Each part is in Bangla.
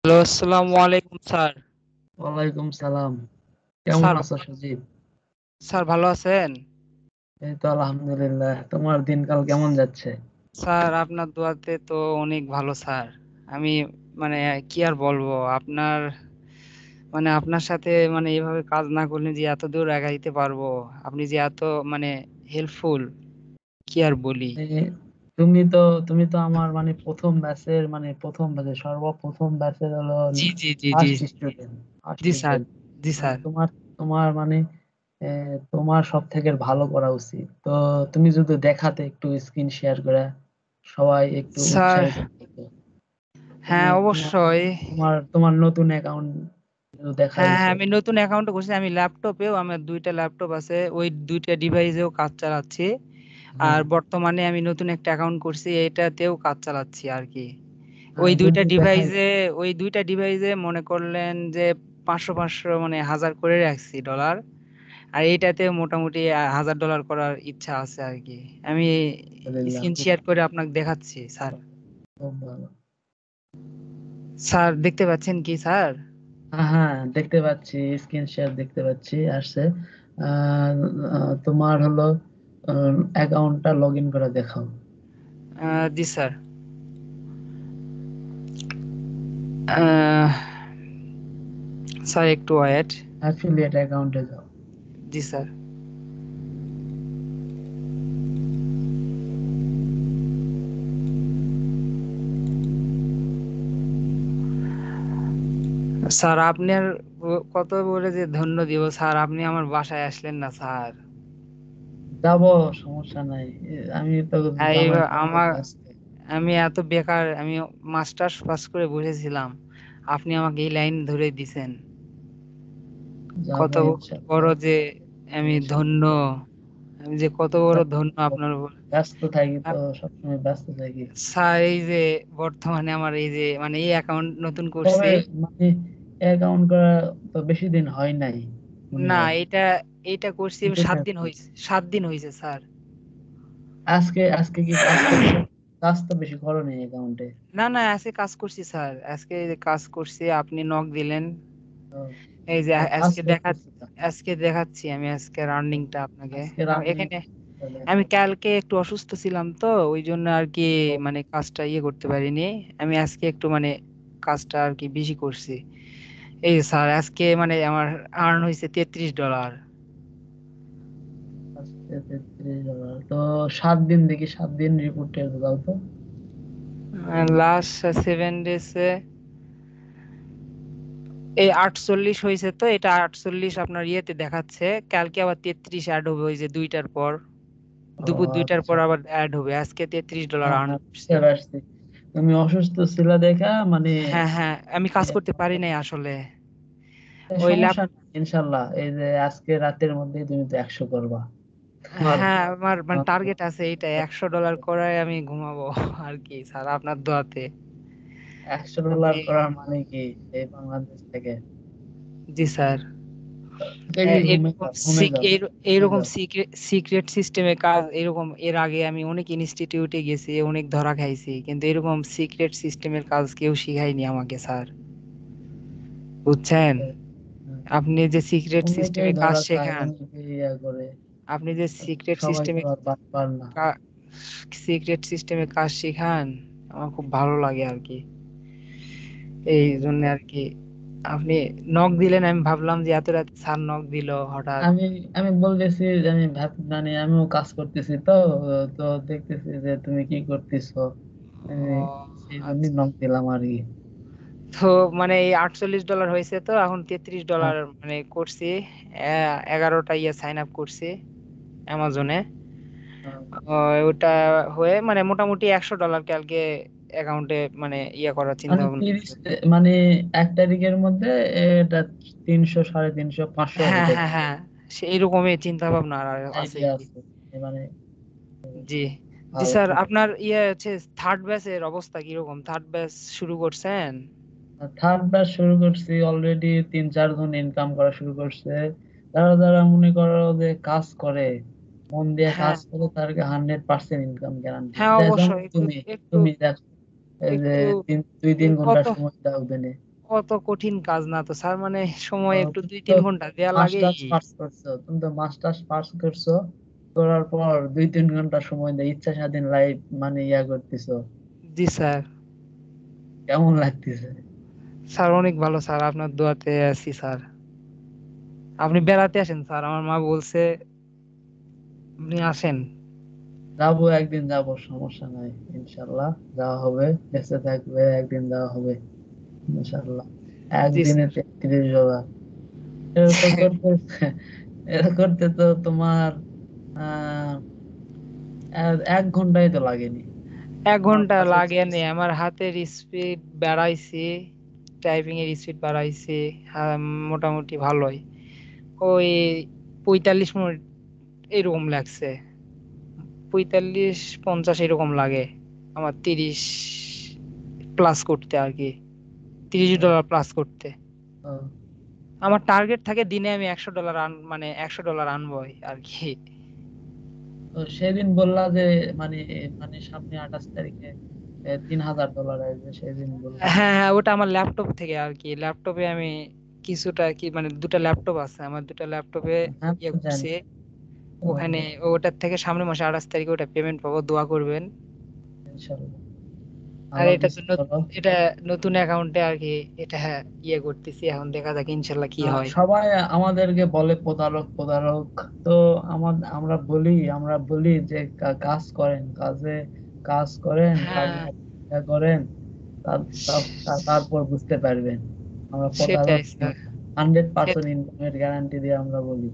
হ্যালো, আসসালামু আলাইকুম স্যার। ওয়ালাইকুম সালাম। কেমন স্যার আছো সজীব? স্যার ভালো আছেন? এই তো আলহামদুলিল্লাহ। তোমার দিনকাল কেমন যাচ্ছে? স্যার আপনার দোয়াতে তো অনেক ভালো স্যার। আমি মানে কি আর বলবো আপনার আপনার সাথে এভাবে কাজ না করলে যে এত দূর আগাইতে পারবো, আপনি যে এত মানে হেল্পফুল, কি আর বলি। মানে তুমি তো তুমি তো আমার প্রথম ব্যাচের সর্বপ্রথম ব্যাচের হলো জি জি জি জি। ফার্স্ট স্টুডেন্ট ফার্স্ট জি স্যার। স্টুডেন্ট জি মানে স্যার। তোমার সব থেকে ভালো করা উচিত। তো তুমি যদি দেখাতে একটু স্ক্রিন শেয়ার করে সবাই একটু স্যার উৎসাহিত হতো। তুমি হ্যাঁ তোমার অবশ্যই। তোমার তোমার নতুন অ্যাকাউন্ট হ্যাঁ হ্যাঁ, দেখাইছো। আমি নতুন অ্যাকাউন্ট করছি। আমি ল্যাপটপেও, আমার দুইটা ল্যাপটপ আছে, ওই দুইটা ডিভাইসেও কাজ চালাচ্ছি। আর হ্যাঁ, বর্তমানে আমি নতুন একটা অ্যাকাউন্ট করছি, এটাতেও কাজ চালাচ্ছি আর কি। ওই হ্যাঁ, দুইটা যদি দেখাই। ডিভাইসে ওই দুইটা ডিভাইসে মনে করলেন যে 500 মানে 1000 করে রাখছি ডলার। আর এইটাতে মোটামুটি $1000 করার ইচ্ছা আছে আর কি। আমি আলহামদুলিল্লাহ, স্ক্রিন খুব শেয়ার করে আপনাকে দেখাচ্ছি স্যার। ভালো, খুব ভালো। স্যার দেখতে পাচ্ছেন কি স্যার? হ্যাঁ, হ্যাঁ, দেখতে পাচ্ছি, স্ক্রিন শেয়ার দেখতে পাচ্ছি, আসছে। আহ, তোমার হলো অ্যাকাউন্টটা লগ ইন করে দেখাও। জি স্যার। আহ, স্যার একটু ওয়েট। অ্যাফিলিয়েট অ্যাকাউন্টে যাও। জি স্যার। স্যার আপনার কত বলে যে ধন্য দিব স্যার, আপনি আমার বাসায় আসলেন না স্যার। যাব, সমস্যা নাই। আমি তো এই জামাই খুব আমার ব্যস্ত। আমি এত বেকার, আমি মাস্টার্স পাস করে বসেছিলাম, আপনি আমাকে এই লাইন ধরে দিছেন। যাব কত বড় ইনশাল্লাহ। যে আমি ধন্য, ইনশাল্লাহ আমি যে কত বড় ধন্য যাব। আপনার উপর। ব্যস্ত থাকি তো, আপ- সবসময় ব্যস্ত থাকি। স্যার এই যে বর্তমানে আমার এই যে এই অ্যাকাউন্ট নতুন করছি। তবে মানে অ্যাকাউন্ট করা তো বেশি দিন হয় নাই মনে না, হয়। এটা এটা করছি কিছুদিন 7 দিন আছে। হয়েছে, 7 দিন হয়েছে স্যার। আজকে আজকে কি কাজ করছো? কাজ তো বেশি করো নি অ্যাকাউন্টে। না না, আজকে কাজ করছি স্যার, আজকে এই যে কাজ করছি, আপনি নক দিলেন। এই যে কাজ করতেছি তো। আজকে দেখাচ্ছি আমি আজকে রানিংটা আপনাকে। আজকে রানিং এখানে আমি কালকে একটু অসুস্থ ছিলাম তো, ওই জন্য আর কি কাজটা করতে পারিনি। আমি আজকে একটু কাজটা আর কি বেশি করছি। এই যে স্যার আজকে আমার আর্ন হয়েছে $33। আজকে $33। তো 7 দিন দেখি, 7 দিন রিপোর্টে দাও তো। লাস্ট 7 ডেজে এই 48 হয়েছে, তো এটা 48 আপনার ইয়েতে দেখাচ্ছে। কালকে আবার 33 অ্যাড হবে, ওই যে 2টার পর, ও দুপুর 2টার পর আচ্ছা। আবার অ্যাড হবে। আজকে $33 হ্যাঁ, আর্ন হ্যাঁ, করছি। বুঝতে পারছি। তুমি অসুস্থ ছিলা দেখা হ্যাঁ হ্যাঁ, আমি কাজ করতে পারি নাই আসলে। ওই ল্যাপ সমস্যা নেই ইনশাল্লাহ। এই যে আজকে রাতের মধ্যেই তুমি তো 100 করবা। তোমার হ্যাঁ, আমার তোমার টার্গেট আছে এইটা, $100 করায় আমি ঘুমাবো আর কি স্যার, আপনার দোয়াতে। $100 আপনি করার মানে কি এই বাংলাদেশ থেকে? জি স্যার। দেখি ঘুমে এরকম যাও, ঘুমে যাও, ঘুমে এইরকম যাও। সিক্রেট সিস্টেমে কাজ, এরকম এর আগে আমি অনেক ইনস্টিটিউটে গেছি, অনেক ধরা খাইছি, কিন্তু এরকম সিক্রেট সিস্টেমের কাজ কেউ শিখায়নি আমাকে স্যার, বুঝছেন? আপনি যে সিক্রেট অনেকেই সিস্টেমে কাজ ধরা খায়, শেখান, অনেকেই ইয়া করে। আপনি যে সিক্রেট সবাই তো সিস্টেমে আর বাটপার না। সিক্রেট সিস্টেমে কাজ শেখান, আমার খুব ভালো লাগে আর কি। এই জন্য আর কি আপনি নক দিলেন, আমি ভাবলাম যে এত রাত স্যার নক দিল হঠাৎ। আমি আমি বলতেছি যে আমিও কাজ করতেছি তো। তো দেখতেছি যে তুমি কি করতেছো। আমি ও সেই জন্যই আচ্ছা। নক দিলাম আর কি। তো এই $48 হয়েছে, তো এখন হ্যাঁ, $33 করছি। 11টা সাইন আপ করছি অ্যামাজনে। হ্যাঁ। ওটা হয়ে মোটামুটি $100 কালকে অ্যাকাউন্টে করার চিন্তা মানে ভাবনা 30, করছি। মানে 1 তারিখের মধ্যে এটা 300, 350, 500 হ্যাঁ হইতে হ্যাঁ পারে। হ্যাঁ, এইরকমই চিন্তা ভাবনা আছে আইডিয়া কি। আছে। মানে জি। জি ভালো। স্যার, আপনার হচ্ছে থার্ড ব্যাচের অবস্থা কিরকম? থার্ড ব্যাচ শুরু করছেন? থার্ড ব্যাচ শুরু করছি অলরেডি, 3-4 জন ইনকাম করা শুরু করছে। যারা যারা মনে করো যে কাজ করে, মন দিয়ে হ্যাঁ কাজ করে, তাদেরকে 100% ইনকাম গ্যারান্টি। হ্যাঁ, যেমন অবশ্যই। একটু তুমি একটু তুমি দেখো, এই যে একটু 2-3 ঘন্টা কত সময় দাও দিনে। অত কঠিন কাজ না তো স্যার, মানে সময় একটু তুমি তো 2-3 ঘন্টা দেয়া লাগে। মাস্টার্স পাস করছো, তুমি তো মাস্টার্স পাস করছো, করার পর 2-3 ঘন্টা সময় দিয়ে ইচ্ছা স্বাধীন লাইফ মানে ইয়া করতেছো, জি স্যার। কেমন লাগতেছে? স্যার অনেক ভালো স্যার, আপনার দোয়াতে আছি স্যার। আপনি বেড়াতে আসেন স্যার, আমার মা বলছে আপনি আসেন। যাবো, একদিন যাবো, সমস্যা নাই, ইনশাল্লাহ যাওয়া হবে, বেঁচে থাকবে একদিন যাওয়া হবে ইনশাল্লাহ। জি একদিনে স্যার। 33 ডলার, এটা তো করতে এটা করতে তো তোমার আহ 1 ঘন্টাই তো লাগেনি 1 ঘন্টা কাছে। লাগে নি, আমার হাতের স্পিড বাড়াইছি, টাইপিং এর স্পিড বাড়াইছি। হ্যাঁ, মোটামুটি ভালোই। ওই 45 মিনিট এরকম লাগছে, 45-50 এরকম লাগে আমার 30 প্লাস করতে আর কি, $30 প্লাস করতে। ও, আমার টার্গেট থাকে দিনে আমি $100 মানে $100 আনবই আর কি। তো সেদিন বললা যে মানে মানে সামনে 28 তারিখে 3000 ডলার আসবে, সেদিন বললা। হ্যাঁ হ্যাঁ, ওটা আমার ল্যাপটপ থেকে আর কি, ল্যাপটপে আমি কিছুটা কি মানে দুটা ল্যাপটপ আছে আমার, দুটা ল্যাপটপে হ্যাঁ, ইয়ে তো জানি। করছি। তো ওখানে ওটার থেকে সামনের মাসে 28 তারিখে ওটা পেমেন্ট পাবো, দোয়া করবেন। ইনশাল্লাহ আর ভালো এটা তো কিছু করো। এটা নতুন অ্যাকাউন্টে আর কি, এটা হ্যাঁ ইয়ে করতেছি, এখন দেখা যাক ইনশাল্লাহ কি হয়। সবাই আমাদেরকে বলে প্রতারক প্রতারক, তো আমরা বলি, যে কাজ করেন, কাজ করেন, হ্যাঁ করেন, তারপর বুঝতে পারবেন আমরা প্রতারক সেটাই না। স্যার। 100% ইনকামের গ্যারান্টি দিয়ে আমরা বলি,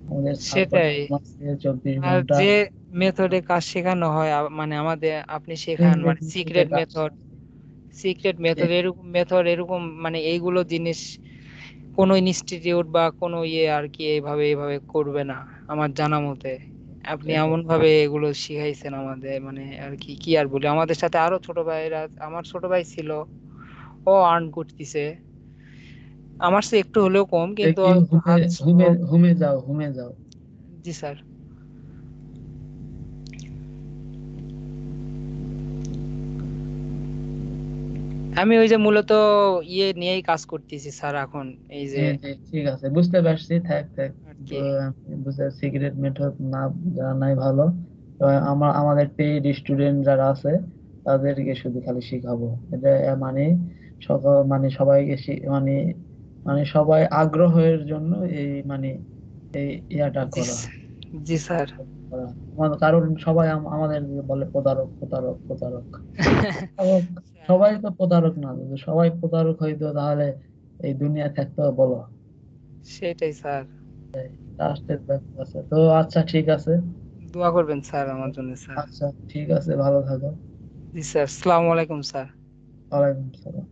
আমাদের সার্ভার সেটাই। আছে 24 আর ঘন্টা। যে মেথডে কাজ শেখানো হয় মানে আমাদের, আপনি শেখান সিক্রেট মানে মেথডে সিক্রেট কাজ মেথড, করে। এরকম এরকম মানে এইগুলো জিনিস কোনো ইনস্টিটিউট বা কোনো ইয়ে আর কি এইভাবে করবে না আমার জানা মতে। আপনি সেটাই। এমন ভাবে এগুলো শিখাইছেন আমাদের, মানে আর কি কি আর বলি, আমাদের সাথে আরো ছোট ভাইরা, আমার ছোট ভাই ছিল, ও আর্ন করতেছে আমার সে একটু হলেও কম, কিন্তু দেখি, ও একটু হাত স্লো। হুমে যাও। জি স্যার। আমি ওই যে মূলত ইয়ে নিয়েই কাজ করতেছি স্যার এখন, এই জি যে জি, ঠিক আছে, বুঝতে পারছি, থাক থাক। আর কি। বুঝতে, সিক্রেট মেথড না জানা নাই ভালো। তো আমাদের পেইড স্টুডেন্ট যারা আছে তাদেরকে শুধু খালি শিখাবো, এটা মানে সকল মানে সবাইকে মানে সবাই আগ্রহের জন্য এই মানে এই ইয়াটা জি করা জি স্যার। করা। কারণ সবাই আমাদের বলে প্রতারক প্রতারক প্রতারক। প্রতারক, সবাই তো প্রতারক না, যদি সবাই প্রতারক হইতো তাহলে এই দুনিয়া থাকতো বলো? সেটাই স্যার। ট্রাস্টের ব্যাপার আছে তো। আচ্ছা ঠিক আছে। দোয়া করবেন স্যার আমার জন্য স্যার। আচ্ছা ঠিক আছে, ভালো থাকো। জি স্যার, আসসালামু আলাইকুম স্যার। ওয়ালাইকুম আসসালাম।